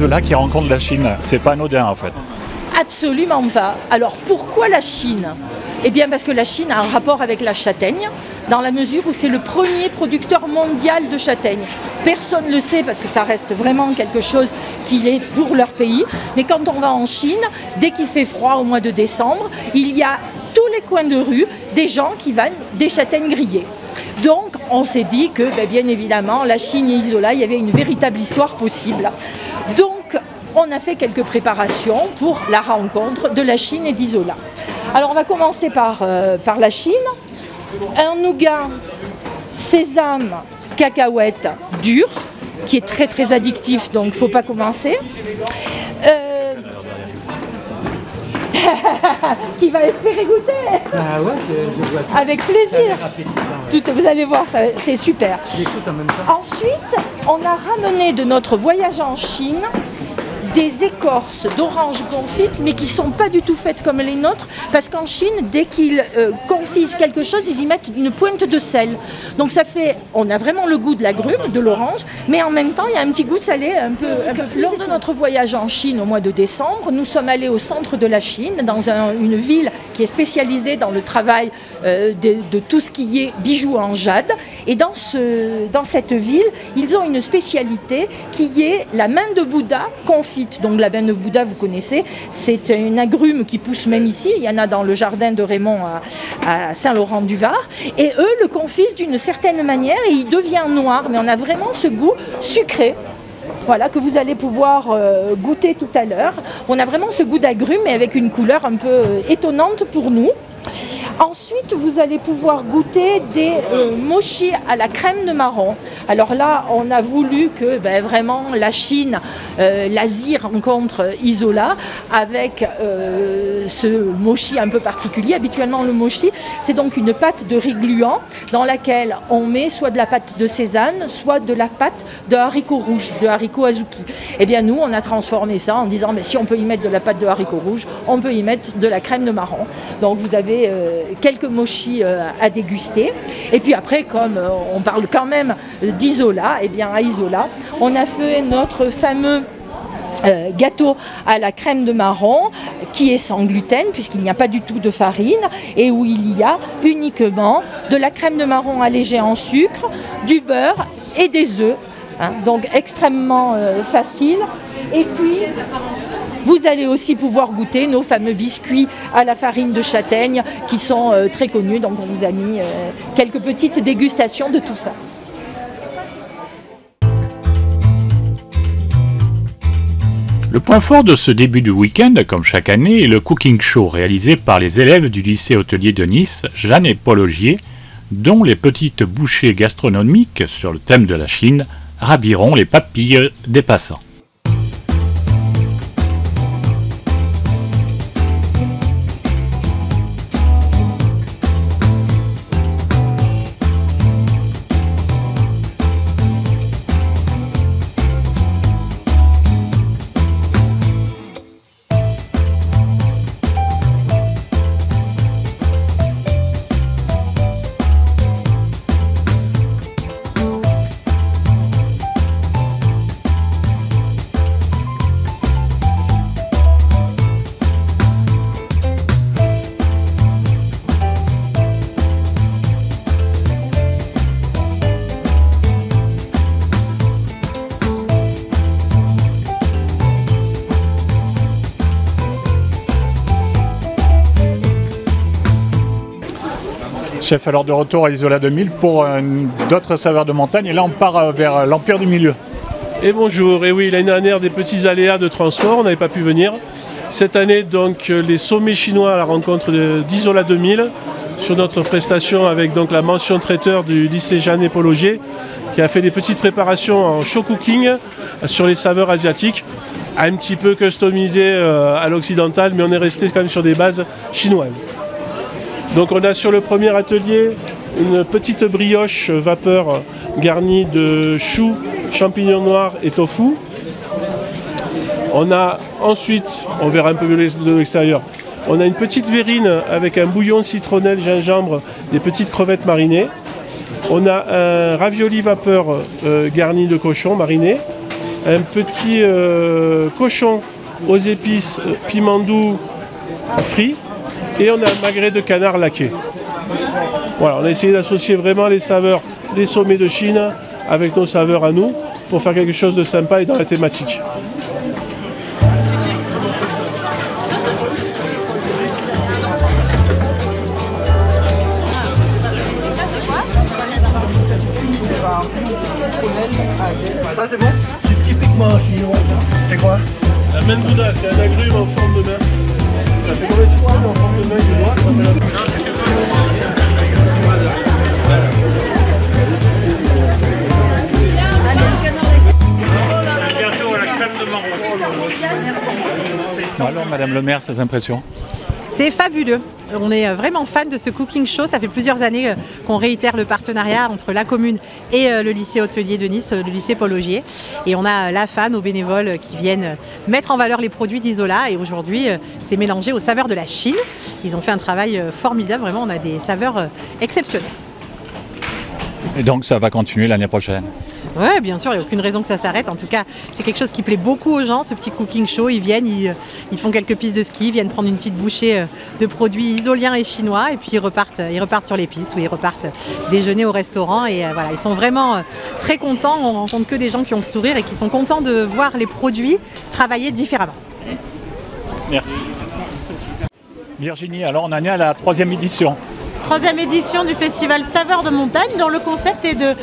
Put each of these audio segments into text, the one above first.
Isola qui rencontre la Chine. C'est pas anodin en fait. Absolument pas. Alors pourquoi la Chine? Eh bien parce que la Chine a un rapport avec la châtaigne, dans la mesure où c'est le premier producteur mondial de châtaigne. Personne ne le sait parce que ça reste vraiment quelque chose qui est pour leur pays. Mais quand on va en Chine, dès qu'il fait froid au mois de décembre, il y a tous les coins de rue des gens qui vendent des châtaignes grillées. Donc on s'est dit que bien évidemment la Chine et Isola, il y avait une véritable histoire possible. Donc on a fait quelques préparations pour la rencontre de la Chine et d'Isola. Alors on va commencer par la Chine. Un nougat, sésame, cacahuète dure, qui est très très addictif, donc il ne faut pas commencer. Qui va espérer goûter. Ah ouais, je vois ça. Avec plaisir. Ouais. Vous allez voir, c'est super. J'écoute en même temps. Ensuite, on a ramené de notre voyage en Chine des écorces d'orange confites, mais qui ne sont pas du tout faites comme les nôtres, parce qu'en Chine, dès qu'ils confisent quelque chose, ils y mettent une pointe de sel. Donc ça fait, on a vraiment le goût de l'agrume, de l'orange, mais en même temps, il y a un petit goût salé un peu plus. Lors de notre voyage en Chine au mois de décembre, nous sommes allés au centre de la Chine, dans une ville qui est spécialisée dans le travail de tout ce qui est bijoux en jade. Et dans cette ville, ils ont une spécialité qui est la main de Bouddha confite. Donc la main de Bouddha, vous connaissez, c'est une agrume qui pousse même ici. Il y en a dans le jardin de Raymond à Saint-Laurent-du-Var. Et eux le confisent d'une certaine manière et il devient noir. Mais on a vraiment ce goût sucré. Voilà, que vous allez pouvoir goûter tout à l'heure. On a vraiment ce goût d'agrumes, mais avec une couleur un peu étonnante pour nous. Ensuite, vous allez pouvoir goûter des mochis à la crème de marron. Alors là, on a voulu que vraiment la Chine, l'Asie rencontre Isola avec ce mochi un peu particulier. Habituellement, le mochi, c'est donc une pâte de riz gluant dans laquelle on met soit de la pâte de sésame, soit de la pâte de haricots rouges, de haricots azuki. Eh bien, nous, on a transformé ça en disant, si on peut y mettre de la pâte de haricots rouges, on peut y mettre de la crème de marron. Donc, vous avez quelques mochis à déguster. Et puis après, comme on parle quand même d'Isola, eh bien à Isola, on a fait notre fameux gâteau à la crème de marron qui est sans gluten puisqu'il n'y a pas du tout de farine et où il y a uniquement de la crème de marron allégée en sucre, du beurre et des œufs. Donc extrêmement facile. Et puis vous allez aussi pouvoir goûter nos fameux biscuits à la farine de châtaigne qui sont très connus. Donc on vous a mis quelques petites dégustations de tout ça. Le point fort de ce début de week-end, comme chaque année, est le cooking show réalisé par les élèves du lycée hôtelier de Nice, Jeanne et Paul Augier, dont les petites bouchées gastronomiques sur le thème de la Chine raviront les papilles des passants. Chef, alors de retour à Isola 2000 pour d'autres saveurs de montagne. Et là, on part vers l'Empire du Milieu. Et bonjour. Et oui, l'année dernière, des petits aléas de transport, on n'avait pas pu venir. Cette année, donc, les sommets chinois à la rencontre d'Isola 2000 sur notre prestation avec donc la mention traiteur du lycée Jeanne et Paul Augier qui a fait des petites préparations en show cooking sur les saveurs asiatiques, un petit peu customisées à l'occidental, mais on est resté quand même sur des bases chinoises. Donc on a sur le premier atelier une petite brioche vapeur garnie de choux, champignons noirs et tofu. On a ensuite, on verra un peu de l'extérieur, on a une petite verrine avec un bouillon citronnelle, gingembre, des petites crevettes marinées. On a un ravioli vapeur garni de cochon mariné. un petit cochon aux épices piment doux frit et on a un magret de canard laqué. Voilà, on a essayé d'associer vraiment les saveurs des sommets de Chine avec nos saveurs à nous pour faire quelque chose de sympa et dans la thématique. Ça c'est bon? C'est typiquement chinois. C'est quoi? La main de Bouddha, c'est un agrume en forme de main. Ça fait combien de citron en forme de main du doigt? Alors, Madame le maire, ses impressions? C'est fabuleux. On est vraiment fan de ce cooking show. Ça fait plusieurs années qu'on réitère le partenariat entre la commune et le lycée hôtelier de Nice, le lycée Paul Augier. Et on a la fan, nos bénévoles qui viennent mettre en valeur les produits d'Isola. Et aujourd'hui, c'est mélangé aux saveurs de la Chine. Ils ont fait un travail formidable. Vraiment, on a des saveurs exceptionnelles. Et donc, ça va continuer l'année prochaine? Oui, bien sûr, il n'y a aucune raison que ça s'arrête. En tout cas, c'est quelque chose qui plaît beaucoup aux gens, ce petit cooking show. Ils viennent, ils font quelques pistes de ski, ils viennent prendre une petite bouchée de produits isoliens et chinois et puis ils repartent sur les pistes ou ils repartent déjeuner au restaurant. Et voilà, ils sont vraiment très contents. On rencontre que des gens qui ont le sourire et qui sont contents de voir les produits travailler différemment. Merci. Virginie, alors on en est à la 3e édition. 3e édition du festival Saveurs de Montagne, dont le concept est de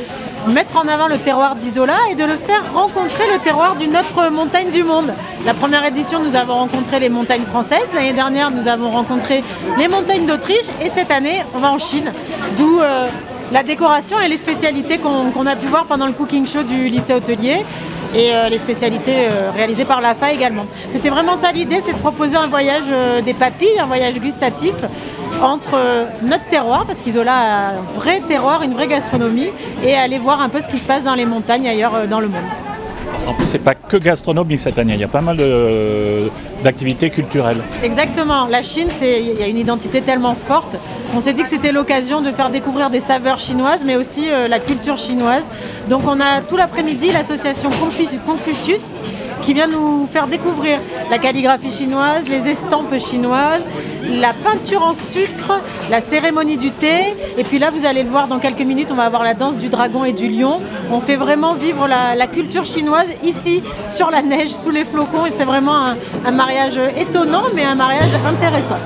mettre en avant le terroir d'Isola et de le faire rencontrer le terroir d'une autre montagne du monde. La première édition, nous avons rencontré les montagnes françaises. L'année dernière, nous avons rencontré les montagnes d'Autriche. Et cette année, on va en Chine. D'où la décoration et les spécialités qu'on a pu voir pendant le cooking show du lycée hôtelier. Et les spécialités réalisées par l'AFA également. C'était vraiment ça l'idée, c'est de proposer un voyage des papilles, un voyage gustatif entre notre terroir, parce qu'Isola a un vrai terroir, une vraie gastronomie, et aller voir un peu ce qui se passe dans les montagnes ailleurs dans le monde. En plus, c'est pas que gastronomie cette année, il y a pas mal d'activités culturelles. Exactement, la Chine, il y a une identité tellement forte qu'on s'est dit que c'était l'occasion de faire découvrir des saveurs chinoises, mais aussi la culture chinoise. Donc on a tout l'après-midi l'association Confucius qui vient nous faire découvrir la calligraphie chinoise, les estampes chinoises, la peinture en sucre, la cérémonie du thé. Et puis là, vous allez le voir dans quelques minutes, on va avoir la danse du dragon et du lion. On fait vraiment vivre la culture chinoise ici, sur la neige, sous les flocons. Et c'est vraiment un mariage étonnant, mais un mariage intéressant.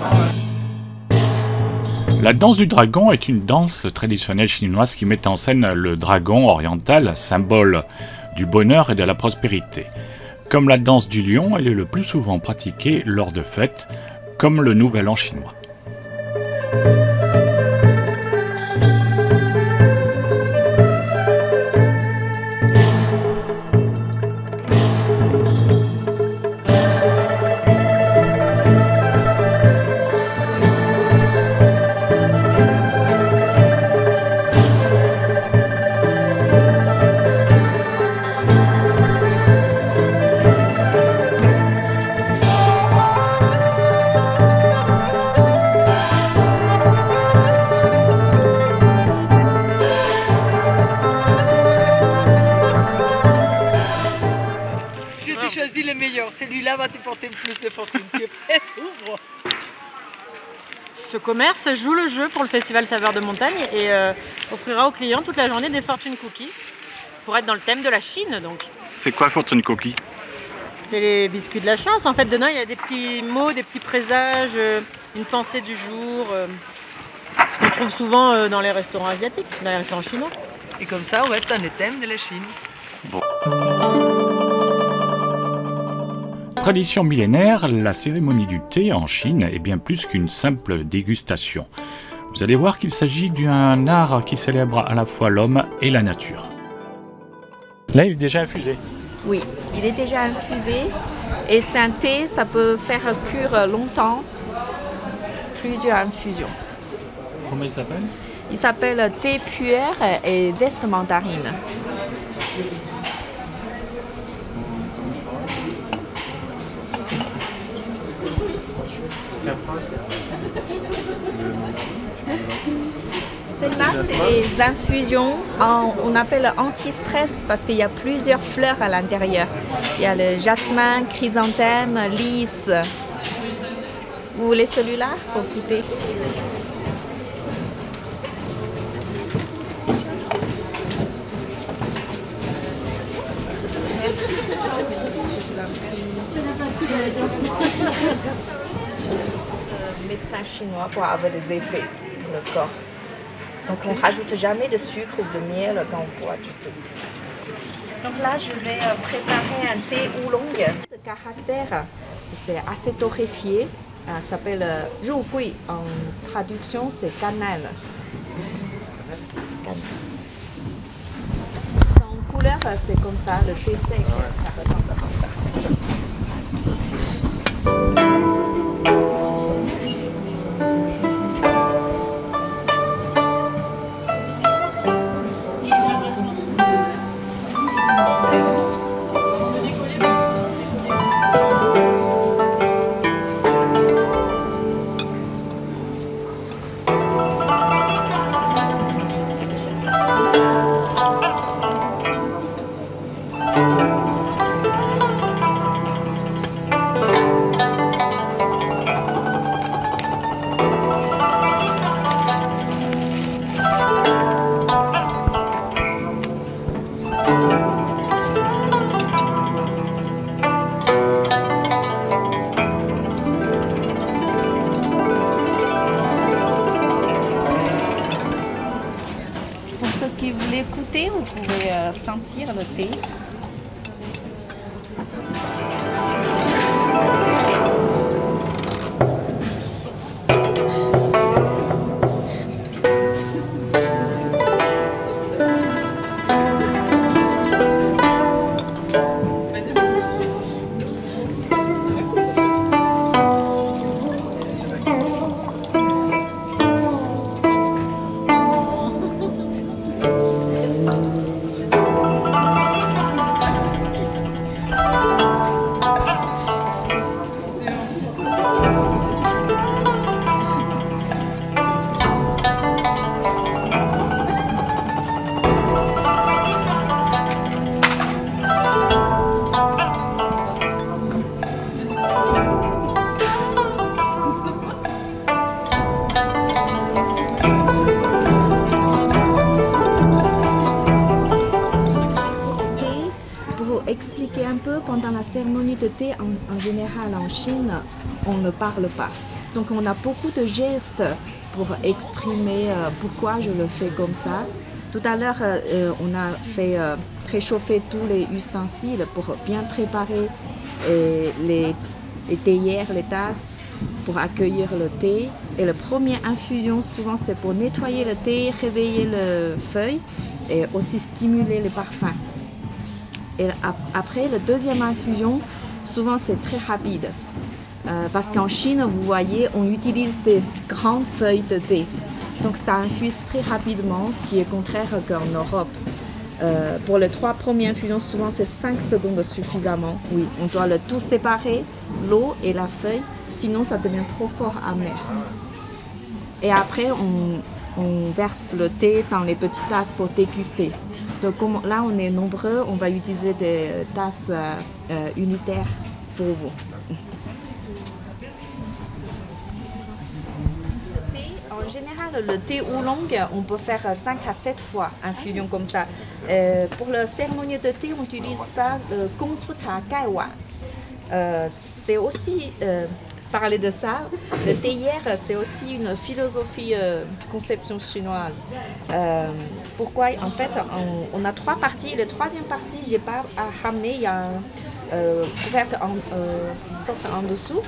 La danse du dragon est une danse traditionnelle chinoise qui met en scène le dragon oriental, symbole du bonheur et de la prospérité. Comme la danse du lion, elle est le plus souvent pratiquée lors de fêtes, comme le Nouvel An chinois. Choisis le meilleur, celui-là va te porter le plus de fortune. Tu es prête? Ouvre. Ce commerce joue le jeu pour le festival Saveurs de Montagne et offrira aux clients toute la journée des fortune cookies pour être dans le thème de la Chine. C'est quoi fortune cookie? C'est les biscuits de la chance. En fait, dedans, il y a des petits mots, des petits présages, une pensée du jour. On trouve souvent dans les restaurants asiatiques, dans les restaurants chinois. Et comme ça, on reste dans le thème de la Chine. Bon. Tradition millénaire, la cérémonie du thé en Chine est bien plus qu'une simple dégustation. Vous allez voir qu'il s'agit d'un art qui célèbre à la fois l'homme et la nature. Là, il est déjà infusé. Oui, il est déjà infusé et c'est un thé, ça peut faire cuire longtemps, plusieurs infusions. Comment il s'appelle? Il s'appelle thé puère et zeste mandarine. Celles-là, c'est des infusions, on appelle anti-stress parce qu'il y a plusieurs fleurs à l'intérieur. Il y a le jasmin, chrysanthème, lys. Vous voulez celui-là pour goûter? Médecin chinois pour avoir des effets pour le corps. Donc on ne rajoute jamais de sucre ou de miel quand on boit juste. Donc là je vais préparer un thé oolong de caractère. C'est assez torréfié. Ça s'appelle rougui. En traduction c'est cannelle. Son couleur c'est comme ça, le thé sec, ça ressemble comme ça. Si vous voulez goûter, vous pouvez sentir le thé. Expliquer un peu, pendant la cérémonie de thé, en général en Chine, on ne parle pas. Donc on a beaucoup de gestes pour exprimer pourquoi je le fais comme ça. Tout à l'heure, on a fait préchauffer tous les ustensiles pour bien préparer les théières, les tasses, pour accueillir le thé. Et la première infusion, souvent, c'est pour nettoyer le thé, réveiller le feuille et aussi stimuler les parfums. Et après, la deuxième infusion, souvent c'est très rapide. Parce qu'en Chine, vous voyez, on utilise des grandes feuilles de thé. Donc ça infuse très rapidement, qui est contraire qu'en Europe. Pour les 3 premières infusions, souvent c'est 5 secondes suffisamment. Oui, on doit le tout séparer, l'eau et la feuille, sinon ça devient trop fort amer. Et après, on verse le thé dans les petites tasses pour déguster. Donc là, on est nombreux, on va utiliser des tasses unitaires pour vous. En général, le thé oolong, on peut faire 5 à 7 fois infusion comme ça. Pour la cérémonie de thé, on utilise ça, le Kung Fu Cha Gai Wan. C'est aussi, parler de ça, le théière, c'est aussi une philosophie, conception chinoise. Pourquoi? En fait, on a 3 parties. La 3e partie, je n'ai pas à ramener, il y a un couvercle socle en dessous.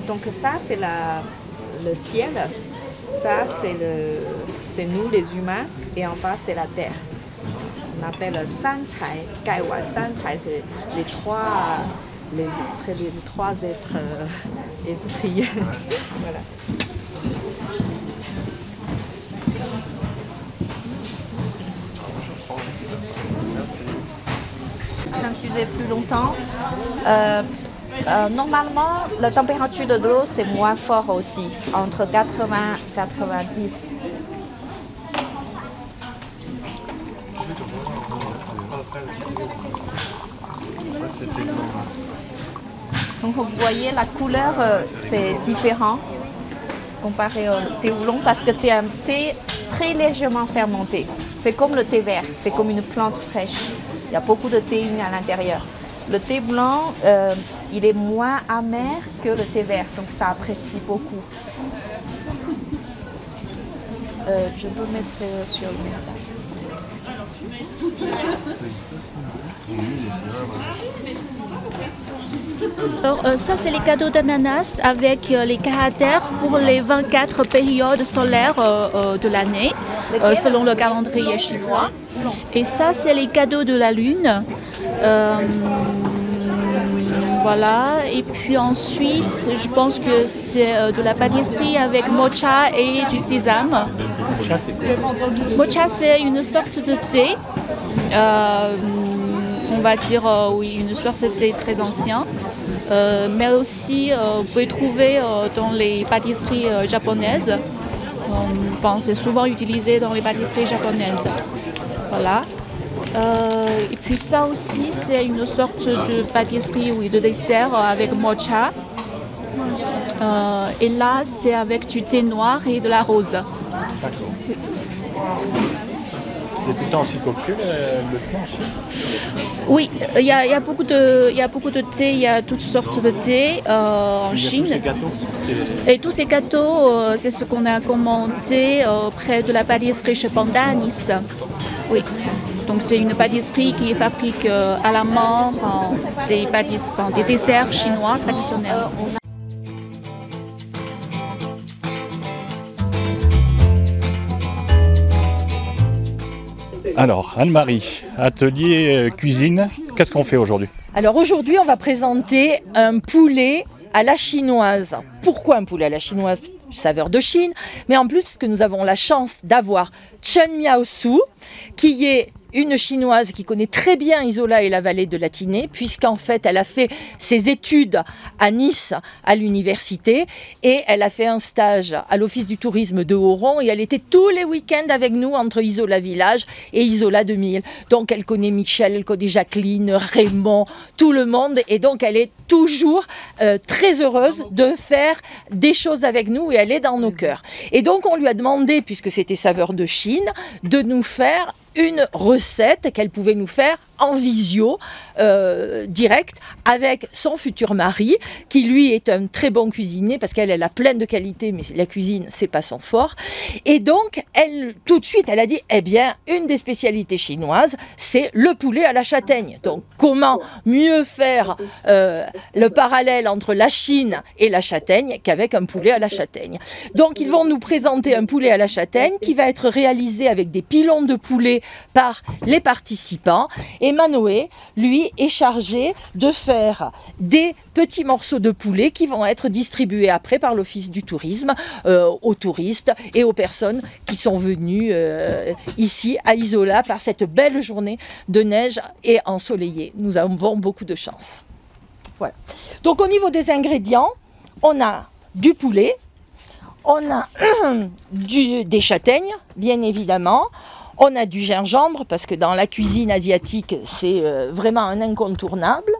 Donc ça, c'est le ciel. Ça, c'est nous, les humains. Et en bas, c'est la terre. On appelle San Cai Gai Wan. San Cai, c'est les 3 êtres esprits. Voilà. Infuser plus longtemps. Normalement, la température de l'eau, c'est moins fort aussi, entre 80 et 90. Donc vous voyez la couleur, c'est différent comparé au thé oolong parce que c'est un thé très légèrement fermenté. C'est comme le thé vert, c'est comme une plante fraîche. Il y a beaucoup de théine à l'intérieur. Le thé blanc, il est moins amer que le thé vert, donc ça apprécie beaucoup. Je peux mettre sur le métal. Alors, ça, c'est les cadeaux d'ananas avec les caractères pour les 24 périodes solaires de l'année, selon le calendrier chinois. Et ça, c'est les cadeaux de la lune. Voilà. Et puis ensuite, je pense que c'est de la pâtisserie avec mocha et du sésame. Mocha, c'est quoi? Mocha, c'est une sorte de thé. On va dire, oui, une sorte de thé très ancien. Mais aussi, vous pouvez trouver dans les pâtisseries japonaises. Enfin, c'est souvent utilisé dans les pâtisseries japonaises. Voilà. Et puis ça aussi, c'est une sorte de pâtisserie, oui, de dessert avec mocha. Et là, c'est avec du thé noir et de la rose. D'accord. C'est tout le temps aussi copieux le thé en Chine? Oui, il y a beaucoup de thé, il y a toutes sortes de thé en Chine. Et tous ces gâteaux, c'est ce qu'on a commandé près de la pâtisserie chez Panda à Nice. Oui. Donc c'est une pâtisserie qui fabrique à la main des desserts chinois traditionnels. Alors, Anne-Marie, atelier cuisine, qu'est-ce qu'on fait aujourd'hui? Alors aujourd'hui, on va présenter un poulet à la chinoise. Pourquoi un poulet à la chinoise? Saveur de Chine, mais en plus que nous avons la chance d'avoir Chen Miaosu, qui est une chinoise qui connaît très bien Isola et la vallée de la Tinée, puisqu'en fait elle a fait ses études à Nice à l'université et elle a fait un stage à l'office du tourisme de Oron et elle était tous les week-ends avec nous entre Isola Village et Isola 2000. Donc elle connaît Michel, elle connaît Jacqueline, Raymond, tout le monde et donc elle est toujours très heureuse de faire des choses avec nous et elle est dans nos cœurs. Et donc on lui a demandé, puisque c'était saveur de Chine, de nous faire une recette qu'elle pouvait nous faire en visio direct avec son futur mari qui lui est un très bon cuisinier parce qu'elle a plein de qualités mais la cuisine c'est pas son fort et donc elle tout de suite elle a dit eh bien une des spécialités chinoises c'est le poulet à la châtaigne. Donc comment mieux faire le parallèle entre la Chine et la châtaigne qu'avec un poulet à la châtaigne. Donc ils vont nous présenter un poulet à la châtaigne qui va être réalisé avec des pilons de poulet par les participants et Manoé, lui, est chargé de faire des petits morceaux de poulet qui vont être distribués après par l'Office du tourisme aux touristes et aux personnes qui sont venues ici à Isola par cette belle journée de neige et ensoleillée. Nous avons beaucoup de chance. Voilà. Donc au niveau des ingrédients, on a du poulet, on a des châtaignes, bien évidemment. On a du gingembre, parce que dans la cuisine asiatique, c'est vraiment un incontournable.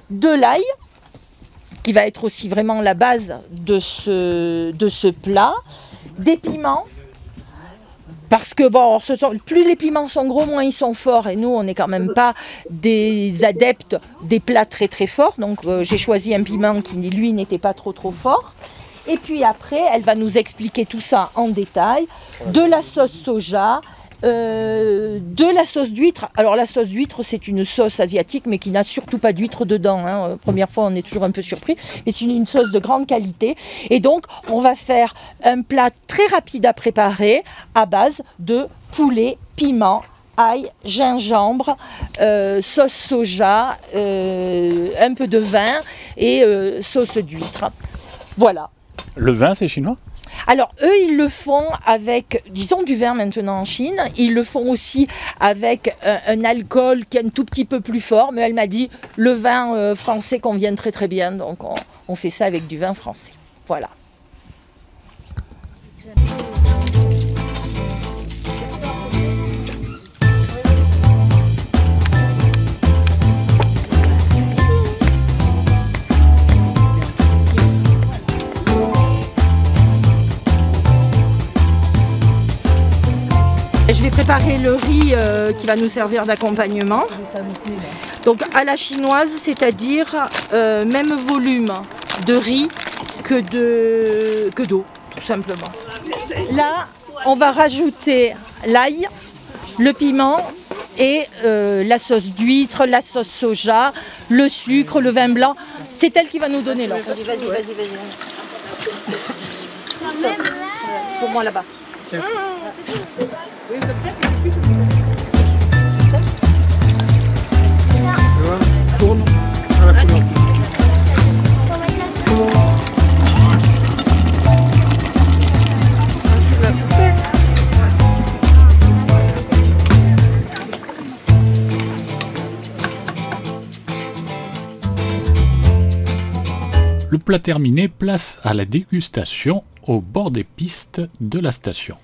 De l'ail, qui va être aussi vraiment la base de ce plat. Des piments, parce que bon, plus les piments sont gros, moins ils sont forts. Et nous, on n'est quand même pas des adeptes des plats très très forts. Donc j'ai choisi un piment qui, lui, n'était pas trop fort. Et puis après, elle va nous expliquer tout ça en détail. De la sauce soja, de la sauce d'huître. Alors la sauce d'huître c'est une sauce asiatique mais qui n'a surtout pas d'huître dedans, hein. Première fois on est toujours un peu surpris, mais c'est une sauce de grande qualité et donc on va faire un plat très rapide à préparer à base de poulet, piment, ail, gingembre, sauce soja, un peu de vin et sauce d'huître. Voilà. Le vin c'est chinois? Alors eux ils le font avec, disons du vin maintenant en Chine, ils le font aussi avec un alcool qui est un tout petit peu plus fort, mais elle m'a dit le vin français convient très très bien, donc on fait ça avec du vin français. Voilà. je vais préparer le riz qui va nous servir d'accompagnement. Donc à la chinoise, c'est-à-dire même volume de riz que d'eau, tout simplement. Là, on va rajouter l'ail, le piment et la sauce d'huître, la sauce soja, le sucre, le vin blanc. C'est elle qui va nous donner l'ordre. Vas-y. Pour moi là-bas. Tourne à la couleur. Le plat terminé, place à la dégustation au bord des pistes de la station.